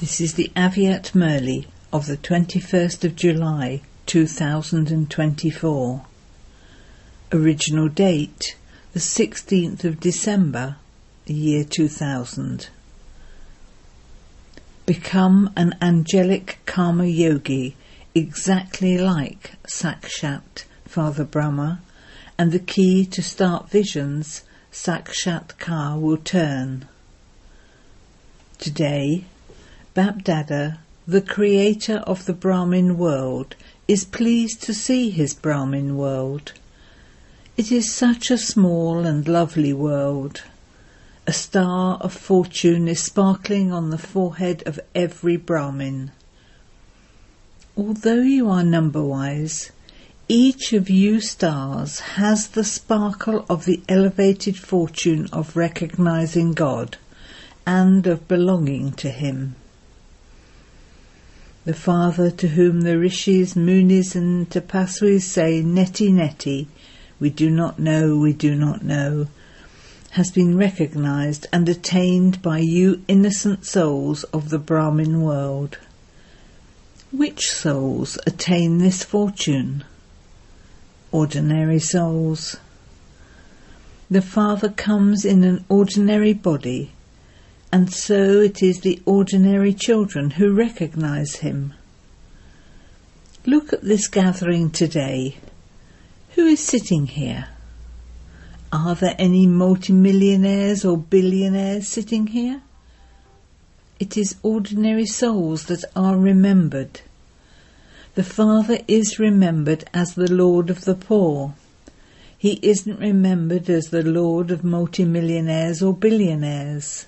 This is the Aviat Merli of the 21st of July 2024. Original date the 16th of December, year 2000. Become an angelic karma yogi exactly like Sakshat Father Brahma, and the key to start visions, Sakshatkar, will turn. Today, Bapdada, the creator of the Brahmin world, is pleased to see his Brahmin world. It is such a small and lovely world. A star of fortune is sparkling on the forehead of every Brahmin. Although you are number-wise, each of you stars has the sparkle of the elevated fortune of recognizing God and of belonging to Him. The Father to whom the Rishis, Munis and Tapasvis say, Neti Neti, we do not know, has been recognized and attained by you innocent souls of the Brahmin world. Which souls attain this fortune? Ordinary souls. The Father comes in an ordinary body, and so it is the ordinary children who recognize him. Look at this gathering today. Who is sitting here? Are there any multimillionaires or billionaires sitting here? It is ordinary souls that are remembered. The Father is remembered as the Lord of the poor. He isn't remembered as the Lord of multimillionaires or billionaires.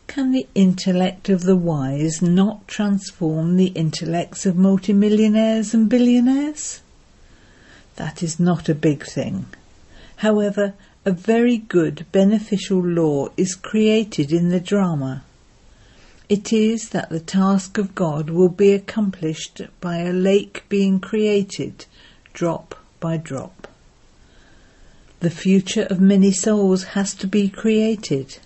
Can the intellect of the wise not transform the intellects of multimillionaires and billionaires? That is not a big thing. However, a very good beneficial law is created in the drama. It is that the task of God will be accomplished by a lake being created, drop by drop. The future of many souls has to be created.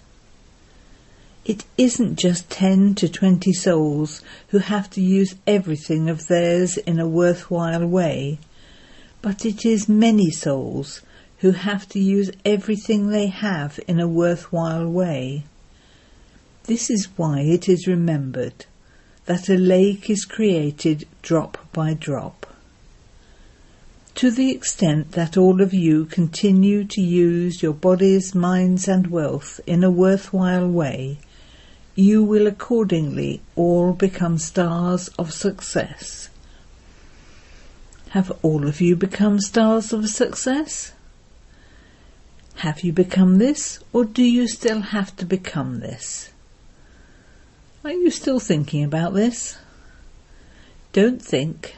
It isn't just 10 to 20 souls who have to use everything of theirs in a worthwhile way, but it is many souls who have to use everything they have in a worthwhile way. This is why it is remembered that a lake is created drop by drop. To the extent that all of you continue to use your bodies, minds and wealth in a worthwhile way, you will accordingly all become stars of success. Have all of you become stars of success? Have you become this, or do you still have to become this? Are you still thinking about this? Don't think.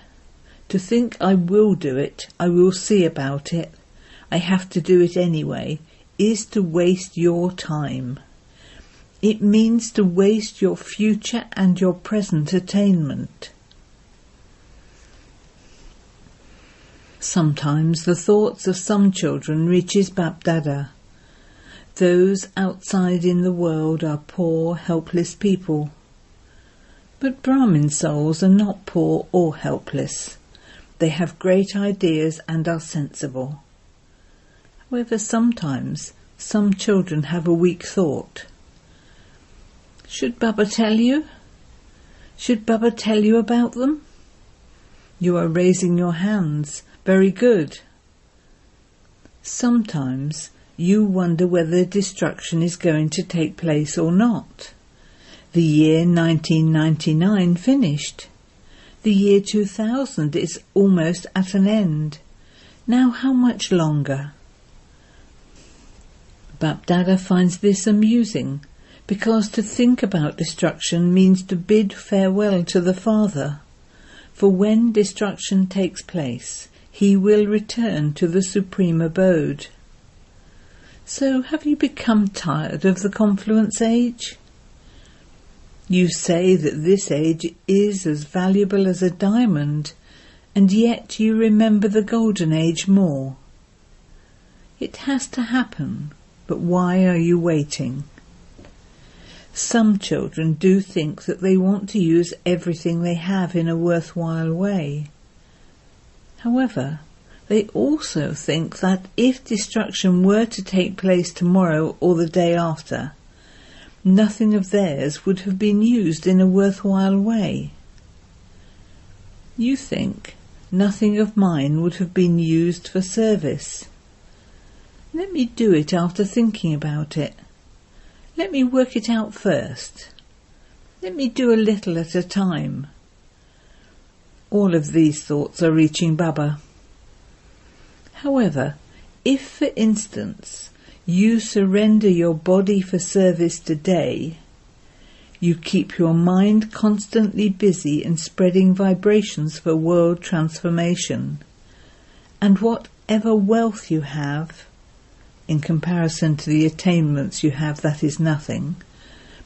To think I will do it, I will see about it, I have to do it anyway, is to waste your time. It means to waste your future and your present attainment. Sometimes the thoughts of some children reaches Bapdada. Those outside in the world are poor, helpless people. But Brahmin souls are not poor or helpless. They have great ideas and are sensible. However, sometimes some children have a weak thought. Should Baba tell you? Should Baba tell you about them? You are raising your hands. Very good. Sometimes you wonder whether destruction is going to take place or not. The year 1999 finished. The year 2000 is almost at an end. Now how much longer? Bapdada finds this amusing, because to think about destruction means to bid farewell to the Father. For when destruction takes place, He will return to the supreme abode. So have you become tired of the confluence age? You say that this age is as valuable as a diamond, and yet you remember the golden age more. It has to happen, but why are you waiting? Some children do think that they want to use everything they have in a worthwhile way. However, they also think that if destruction were to take place tomorrow or the day after, nothing of theirs would have been used in a worthwhile way. You think nothing of mine would have been used for service. Let me do it after thinking about it. Let me work it out first. Let me do a little at a time. All of these thoughts are reaching Baba. However, if, for instance, you surrender your body for service today, you keep your mind constantly busy in spreading vibrations for world transformation, and whatever wealth you have, in comparison to the attainments you have, that is nothing,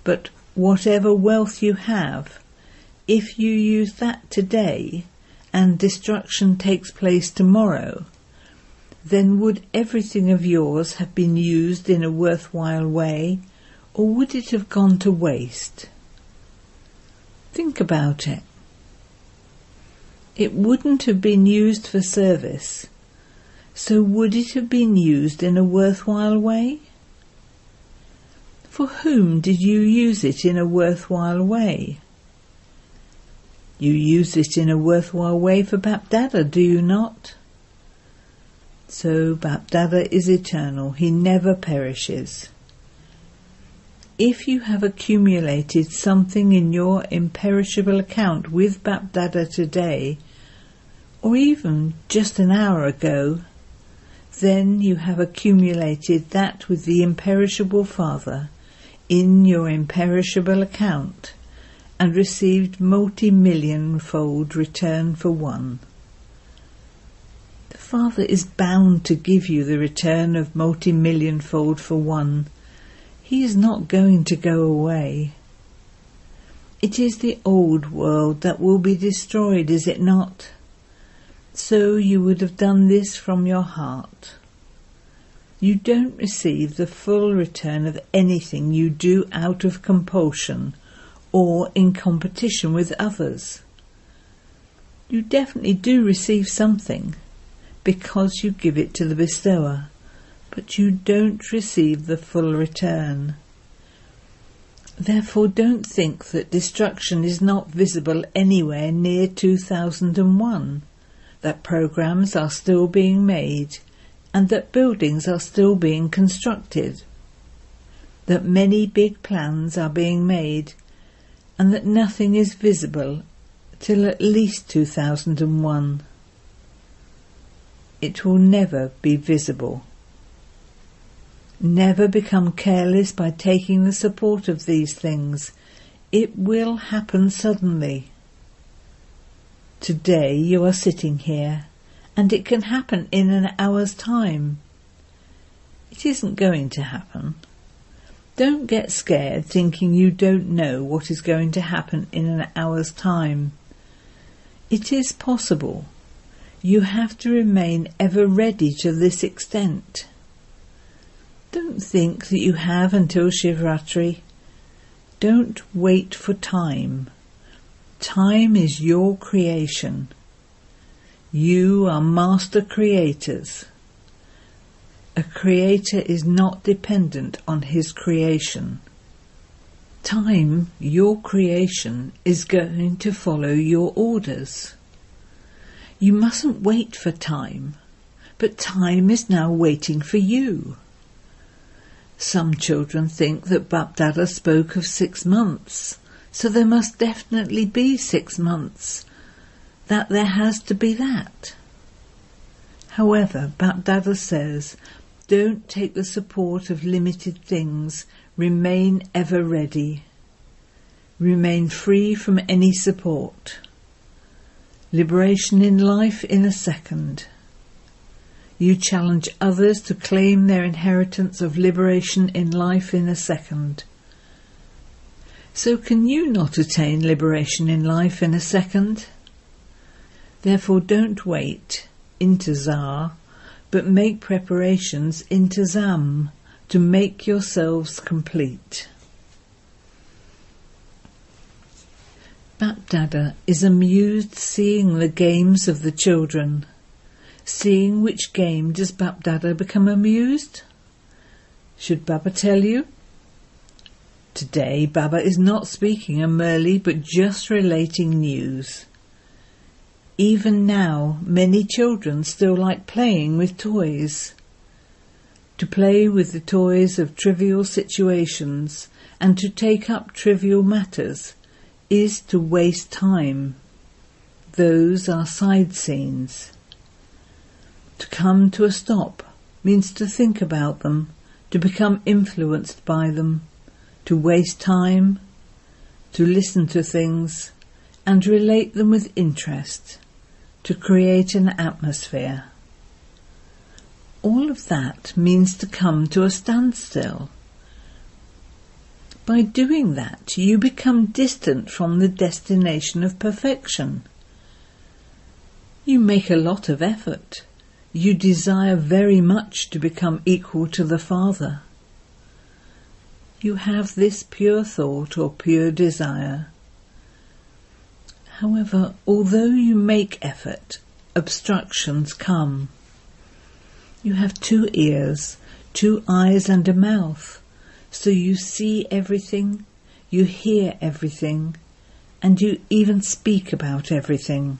but whatever wealth you have, if you use that today and destruction takes place tomorrow, then would everything of yours have been used in a worthwhile way, or would it have gone to waste? Think about it. It wouldn't have been used for service, so would it have been used in a worthwhile way? For whom did you use it in a worthwhile way? You use it in a worthwhile way for BapDada, do you not? So BapDada is eternal, he never perishes. If you have accumulated something in your imperishable account with BapDada today, or even just an hour ago, then you have accumulated that with the imperishable Father in your imperishable account and received multi-million-fold return for one. The Father is bound to give you the return of multi-million-fold for one. He is not going to go away. It is the old world that will be destroyed, is it not? So you would have done this from your heart. You don't receive the full return of anything you do out of compulsion or in competition with others. You definitely do receive something because you give it to the bestower, but you don't receive the full return. Therefore don't think that destruction is not visible anywhere near 2001. That programs are still being made, and that buildings are still being constructed, that many big plans are being made, and that nothing is visible till at least 2001. It will never be visible. Never become careless by taking the support of these things. It will happen suddenly. Today you are sitting here, and it can happen in an hour's time. It isn't going to happen. Don't get scared thinking you don't know what is going to happen in an hour's time. It is possible. You have to remain ever ready to this extent. Don't think that you have until Shivratri. Don't wait for time. Time is your creation. You are master creators. A creator is not dependent on his creation. Time, your creation, is going to follow your orders. You mustn't wait for time, but time is now waiting for you. Some children think that BapDada spoke of 6 months, so there must definitely be 6 months, that there has to be that. However, BapDada says, don't take the support of limited things, remain ever ready. Remain free from any support. Liberation in life in a second. You challenge others to claim their inheritance of liberation in life in a second. So can you not attain liberation in life in a second? Therefore don't wait, intizar, but make preparations, intizam, to make yourselves complete. Bapdada is amused seeing the games of the children. Seeing which game does Bapdada become amused? Should Baba tell you? Today Baba is not speaking a merely but just relating news. Even now many children still like playing with toys. To play with the toys of trivial situations and to take up trivial matters is to waste time. Those are side scenes. To come to a stop means to think about them, to become influenced by them, to waste time, to listen to things and relate them with interest, to create an atmosphere. All of that means to come to a standstill. By doing that, you become distant from the destination of perfection. You make a lot of effort. You desire very much to become equal to the Father. You have this pure thought or pure desire. However, although you make effort, obstructions come. You have 2 ears, 2 eyes and a mouth. So you see everything, you hear everything, and you even speak about everything.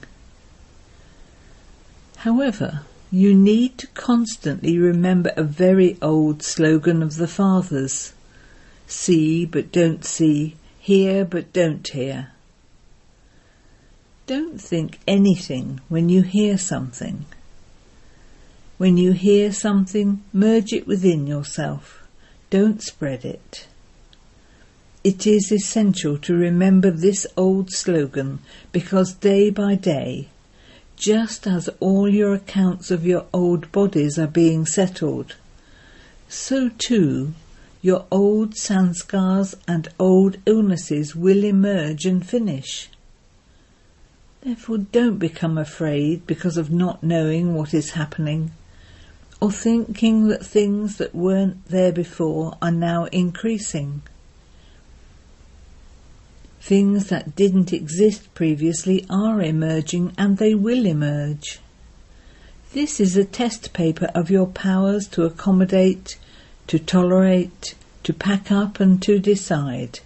However, you need to constantly remember a very old slogan of the Fathers: see but don't see, hear but don't hear. Don't think anything when you hear something. When you hear something, merge it within yourself. Don't spread it. It is essential to remember this old slogan because day by day, just as all your accounts of your old bodies are being settled, so too your old sanskars and old illnesses will emerge and finish. Therefore don't become afraid because of not knowing what is happening, or thinking that things that weren't there before are now increasing. Things that didn't exist previously are emerging and they will emerge. This is a test paper of your powers to accommodate, to tolerate, to pack up and to decide.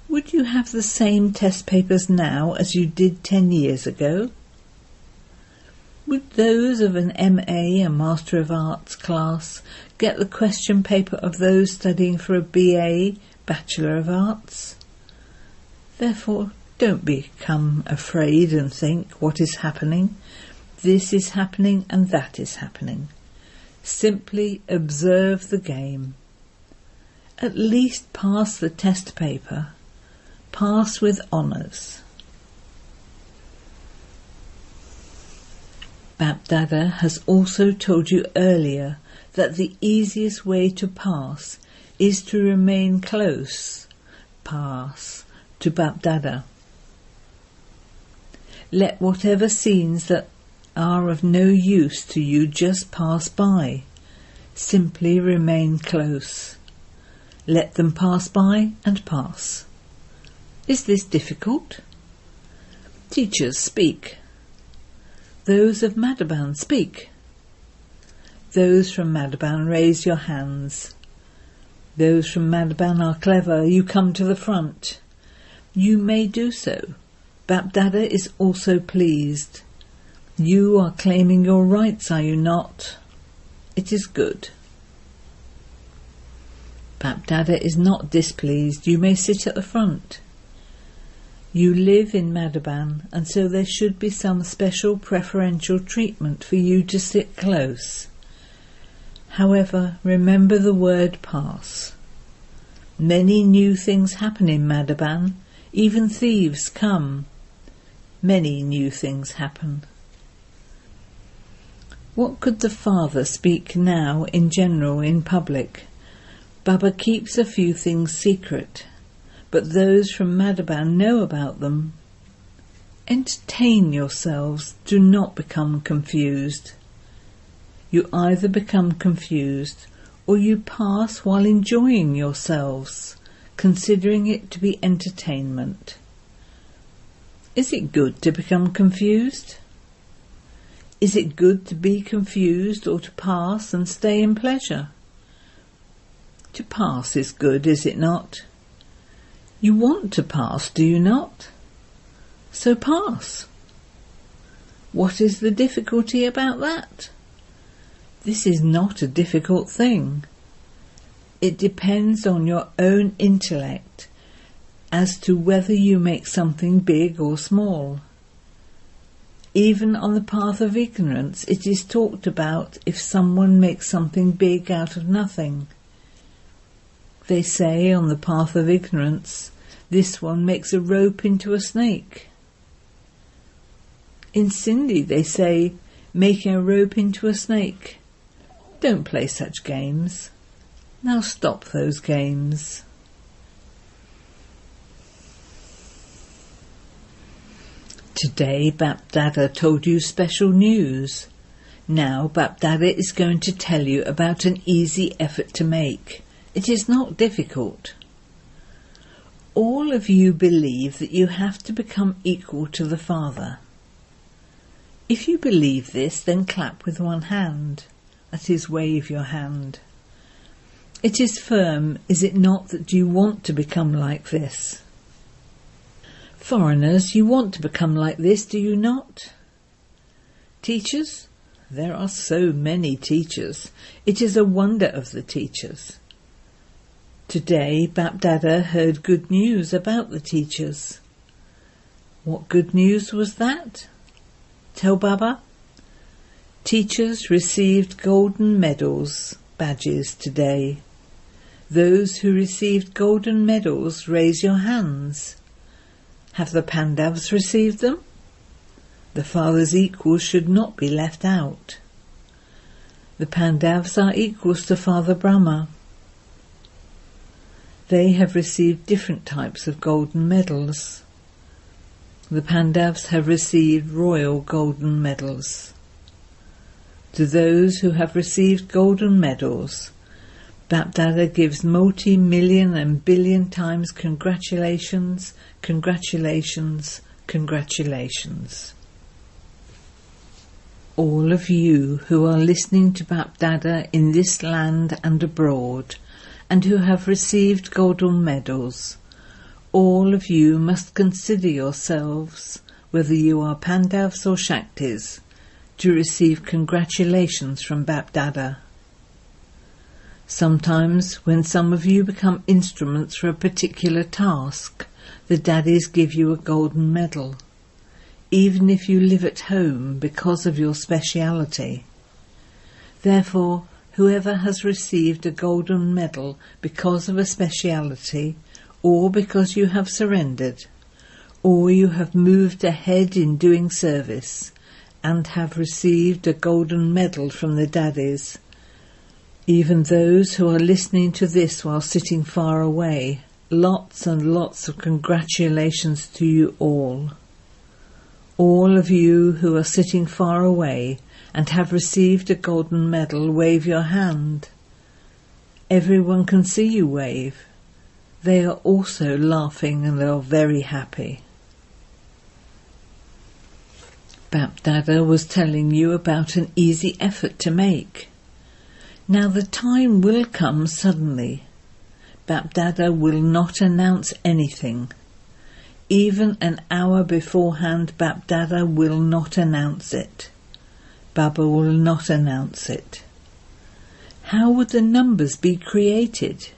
Would you have the same test papers now as you did 10 years ago? Would those of an MA, a Master of Arts class, get the question paper of those studying for a BA, Bachelor of Arts? Therefore, don't become afraid and think, what is happening? This is happening and that is happening. Simply observe the game. At least pass the test paper. Pass with honours. Bapdada has also told you earlier that the easiest way to pass is to remain close, pass, to Bapdada. Let whatever scenes that are of no use to you just pass by. Simply remain close. Let them pass by and pass. Is this difficult? Teachers, speak. Those of Madhaban, speak. Those from Madhaban, raise your hands. Those from Madhaban are clever. You come to the front. You may do so. Bapdada is also pleased. You are claiming your rights, are you not? It is good. Bapdada is not displeased. You may sit at the front. You live in Madhaban, and so there should be some special preferential treatment for you to sit close. However, remember the word pass. Many new things happen in Madhaban. Even thieves come. Many new things happen. What could the Father speak now in general in public? Baba keeps a few things secret, but those from Madhaban know about them. Entertain yourselves, do not become confused. You either become confused or you pass while enjoying yourselves, considering it to be entertainment. Is it good to become confused? Is it good to be confused or to pass and stay in pleasure? To pass is good, is it not? You want to pass, do you not? So pass. What is the difficulty about that? This is not a difficult thing. It depends on your own intellect as to whether you make something big or small. Even on the path of ignorance, it is talked about if someone makes something big out of nothing. They say on the path of ignorance, this one makes a rope into a snake. In Sindhi they say, making a rope into a snake. Don't play such games. Now stop those games. Today BapDada told you special news. Now BapDada is going to tell you about an easy effort to make. It is not difficult. All of you believe that you have to become equal to the Father. If you believe this, then clap with one hand. That is, wave your hand. It is firm, is it not, that you want to become like this? Foreigners, you want to become like this, do you not? Teachers? There are so many teachers. It is a wonder of the teachers. Today, BapDada heard good news about the teachers. What good news was that? Tell Baba. Teachers received golden medals, badges today. Those who received golden medals, raise your hands. Have the Pandavas received them? The Father's equals should not be left out. The Pandavas are equals to Father Brahma. They have received different types of golden medals. The Pandavas have received royal golden medals. To those who have received golden medals, BapDada gives multi-million and billion times congratulations, congratulations, congratulations. All of you who are listening to BapDada in this land and abroad, and who have received golden medals, all of you must consider yourselves, whether you are Pandavas or Shaktis, to receive congratulations from BapDada. Sometimes, when some of you become instruments for a particular task, the daddies give you a golden medal, even if you live at home because of your speciality. Therefore, whoever has received a golden medal because of a speciality, or because you have surrendered, or you have moved ahead in doing service, and have received a golden medal from the daddies, even those who are listening to this while sitting far away, lots and lots of congratulations to you all. All of you who are sitting far away and have received a golden medal, wave your hand. Everyone can see you wave. They are also laughing and they are very happy. BapDada was telling you about an easy effort to make. Now the time will come suddenly. BapDada will not announce anything. Even an hour beforehand, BapDada will not announce it. Baba will not announce it. How would the numbers be created?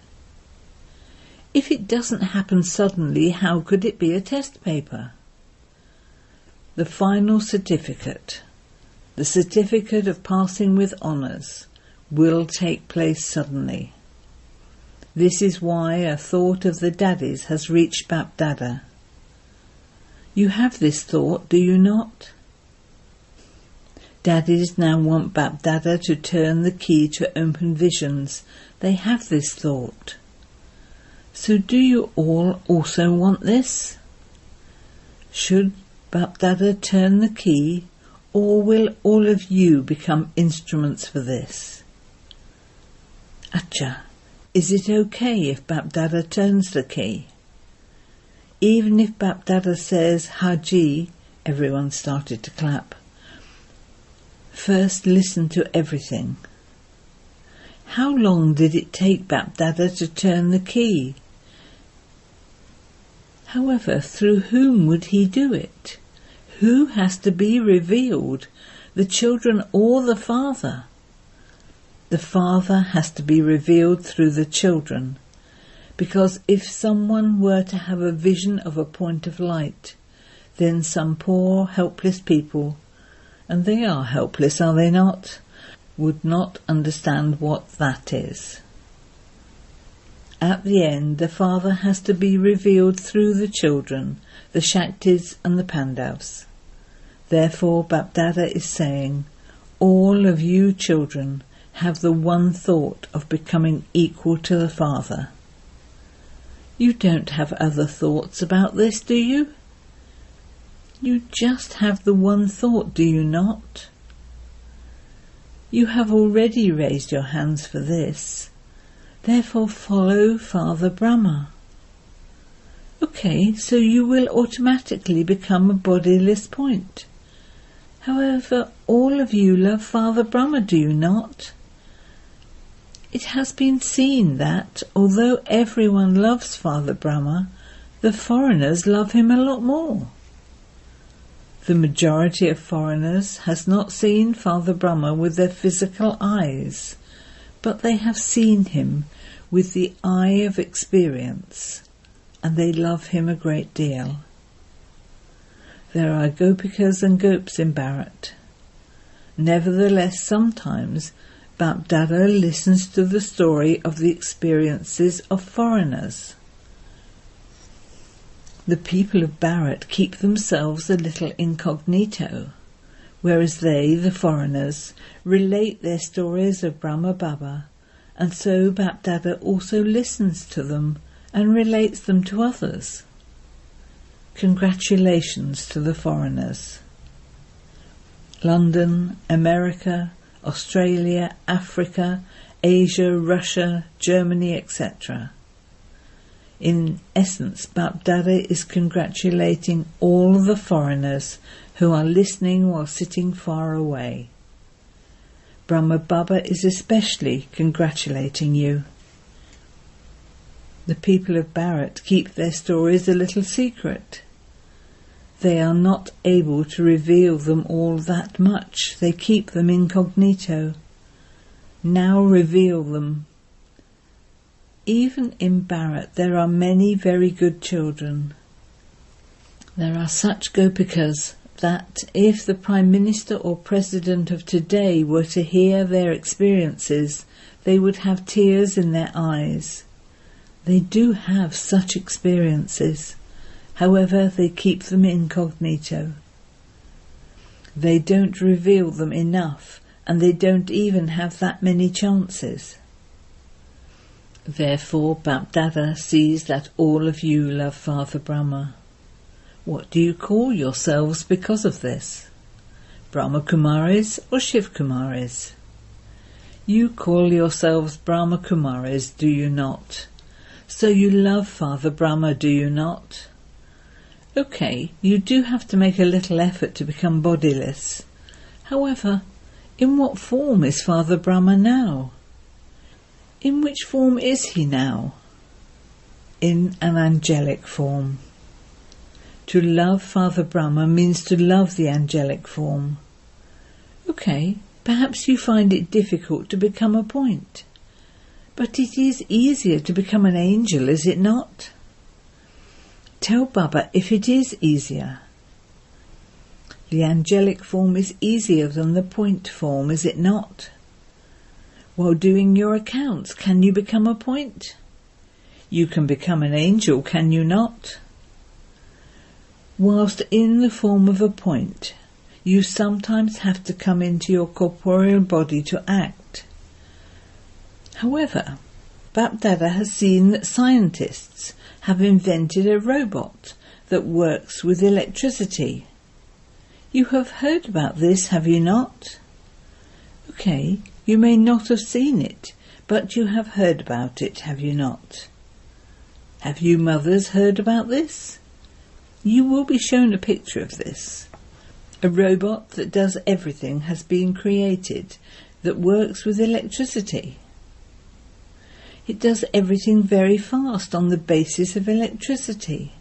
If it doesn't happen suddenly, how could it be a test paper? The final certificate, the certificate of passing with honours, will take place suddenly. This is why a thought of the daddies has reached BapDada. You have this thought, do you not? Daddies now want BapDada to turn the key to open visions. They have this thought. So do you all also want this? Should BapDada turn the key, or will all of you become instruments for this? Acha, is it okay if BapDada turns the key? Even if Bapdada says Haji, everyone started to clap. First listen to everything. How long did it take Bapdada to turn the key? However, through whom would he do it? Who has to be revealed, the children or the father? The father has to be revealed through the children, because if someone were to have a vision of a point of light, then some poor, helpless people, and they are helpless, are they not, would not understand what that is. At the end, the Father has to be revealed through the children, the Shaktis and the Pandavas. Therefore, Bapdada is saying, all of you children have the one thought of becoming equal to the Father. You don't have other thoughts about this, do you? You just have the one thought, do you not? You have already raised your hands for this. Therefore follow Father Brahma. Okay, so you will automatically become a bodiless point. However, all of you love Father Brahma, do you not? It has been seen that, although everyone loves Father Brahma, the foreigners love him a lot more. The majority of foreigners has not seen Father Brahma with their physical eyes, but they have seen him with the eye of experience, and they love him a great deal. There are Gopikas and Gops in Bharat. Nevertheless, sometimes Bapdada listens to the story of the experiences of foreigners. The people of Bharat keep themselves a little incognito, whereas they, the foreigners, relate their stories of Brahma Baba, and so Bapdada also listens to them and relates them to others. Congratulations to the foreigners. London, America, Australia, Africa, Asia, Russia, Germany, etc. In essence, Bapdada is congratulating all the foreigners who are listening while sitting far away. Brahma Baba is especially congratulating you. The people of Bharat keep their stories a little secret. They are not able to reveal them all that much. They keep them incognito. Now reveal them. Even in Bharat there are many very good children. There are such Gopikas that if the Prime Minister or President of today were to hear their experiences, they would have tears in their eyes. They do have such experiences. However, they keep them incognito. They don't reveal them enough, and they don't even have that many chances. Therefore, Bapdada sees that all of you love Father Brahma. What do you call yourselves because of this? Brahma Kumaris or Shiv Kumaris? You call yourselves Brahma Kumaris, do you not? So you love Father Brahma, do you not? Okay, you do have to make a little effort to become bodiless. However, in what form is Father Brahma now? In which form is he now? In an angelic form. To love Father Brahma means to love the angelic form. Okay, perhaps you find it difficult to become a point. But it is easier to become an angel, is it not? Tell Baba if it is easier. The angelic form is easier than the point form, is it not? While doing your accounts, can you become a point? You can become an angel, can you not? Whilst in the form of a point, you sometimes have to come into your corporeal body to act. However, Bapdada has seen that scientists have invented a robot that works with electricity. You have heard about this, have you not? Okay, you may not have seen it, but you have heard about it, have you not? Have you mothers heard about this? You will be shown a picture of this. A robot that does everything has been created that works with electricity. It does everything very fast on the basis of electricity.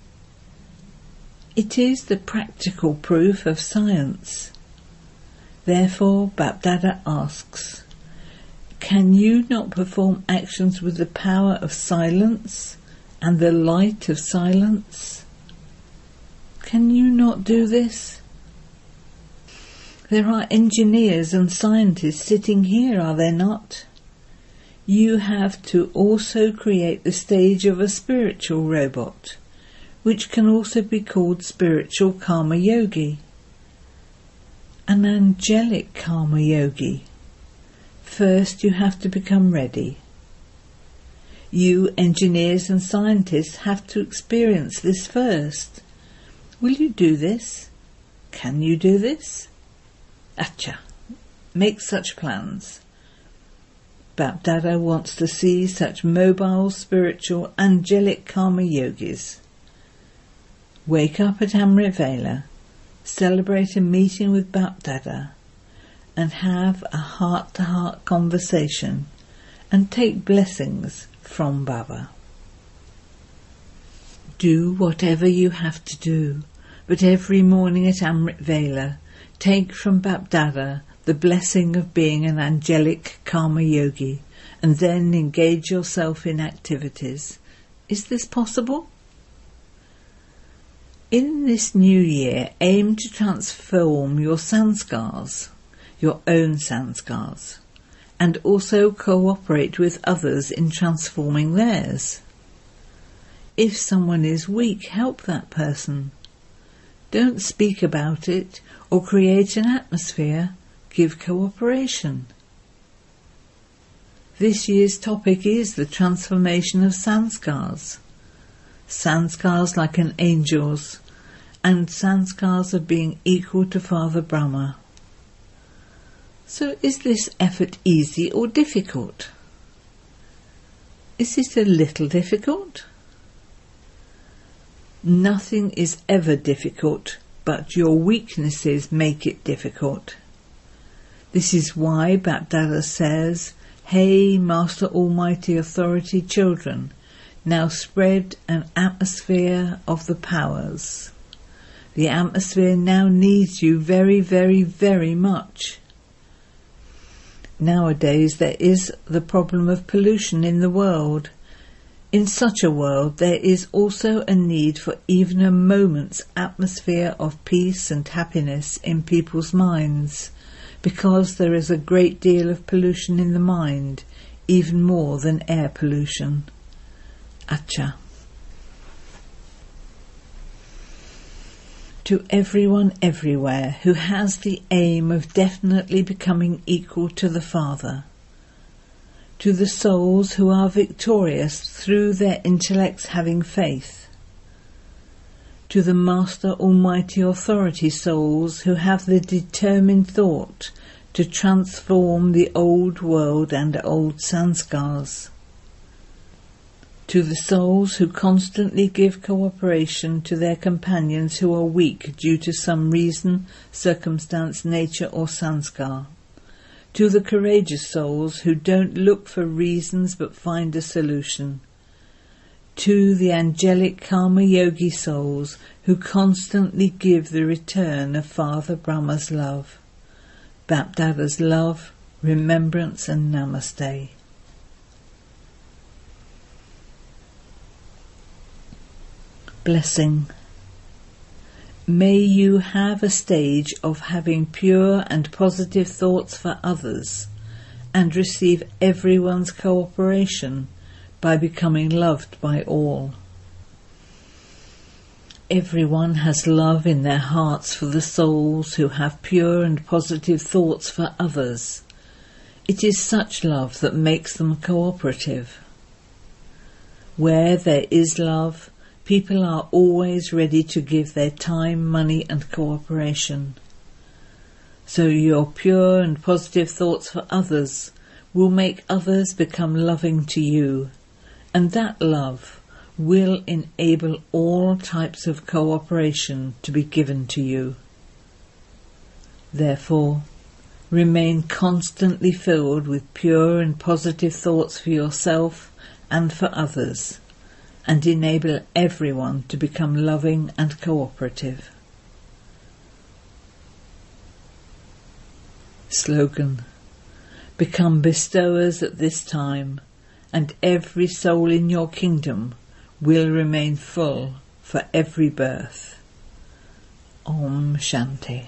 It is the practical proof of science. Therefore, BapDada asks, can you not perform actions with the power of silence and the light of silence? Can you not do this? There are engineers and scientists sitting here, are there not? You have to also create the stage of a spiritual robot, which can also be called spiritual karma yogi, an angelic karma yogi. First you have to become ready. You engineers and scientists have to experience this first. Will you do this? Can you do this? Acha, make such plans. BapDada wants to see such mobile, spiritual, angelic karma yogis. Wake up at Amrit Vela, celebrate a meeting with BapDada, and have a heart-to-heart conversation and take blessings from Baba. Do whatever you have to do, but every morning at Amrit Vela, take from BapDada the blessing of being an angelic karma yogi, and then engage yourself in activities. Is this possible? In this new year, aim to transform your sanskars, your own sanskars, and also cooperate with others in transforming theirs. If someone is weak, help that person. Don't speak about it or create an atmosphere. Give cooperation. This year's topic is the transformation of sanskars. Sanskars like an angel's, and sanskars of being equal to Father Brahma. So is this effort easy or difficult? Is it a little difficult? Nothing is ever difficult, but your weaknesses make it difficult. This is why BapDada says, "Hey, Master Almighty Authority children, now spread an atmosphere of the powers. The atmosphere now needs you very, very, very much." Nowadays there is the problem of pollution in the world. In such a world there is also a need for even a moment's atmosphere of peace and happiness in people's minds, because there is a great deal of pollution in the mind, even more than air pollution. Acha. To everyone everywhere who has the aim of definitely becoming equal to the Father, to the souls who are victorious through their intellects having faith, to the Master Almighty Authority souls who have the determined thought to transform the old world and old sanskars, to the souls who constantly give cooperation to their companions who are weak due to some reason, circumstance, nature or sanskar, to the courageous souls who don't look for reasons but find a solution, to the angelic karma yogi souls who constantly give the return of Father Brahma's love, BapDada's love, remembrance and namaste. Blessing. May you have a stage of having pure and positive thoughts for others and receive everyone's cooperation by becoming loved by all. Everyone has love in their hearts for the souls who have pure and positive thoughts for others. It is such love that makes them cooperative. Where there is love, people are always ready to give their time, money and cooperation. So your pure and positive thoughts for others will make others become loving to you, and that love will enable all types of cooperation to be given to you. Therefore, remain constantly filled with pure and positive thoughts for yourself and for others, and enable everyone to become loving and cooperative. Slogan: become bestowers at this time, and every soul in your kingdom will remain full for every birth. Om Shanti.